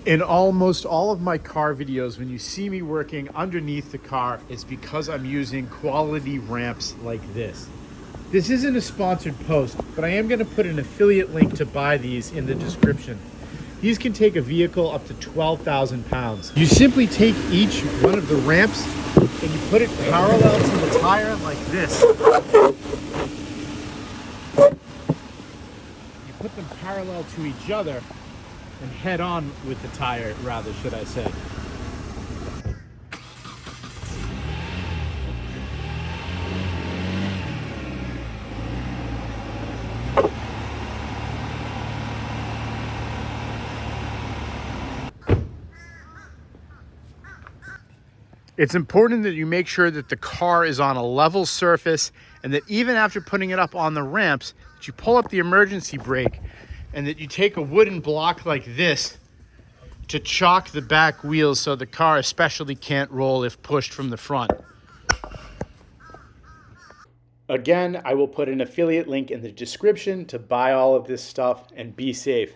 In almost all of my car videos, when you see me working underneath the car, it's because I'm using quality ramps like this. This isn't a sponsored post, but I am going to put an affiliate link to buy these in the description. These can take a vehicle up to 12,000 pounds. You simply take each one of the ramps and you put it parallel to the tire like this. You put them parallel to each other and head on with the tire, rather, should I say. It's important that you make sure that the car is on a level surface and that even after putting it up on the ramps, that you pull up the emergency brake and that you take a wooden block like this to chock the back wheels so the car especially can't roll if pushed from the front. Again, I will put an affiliate link in the description to buy all of this stuff and be safe.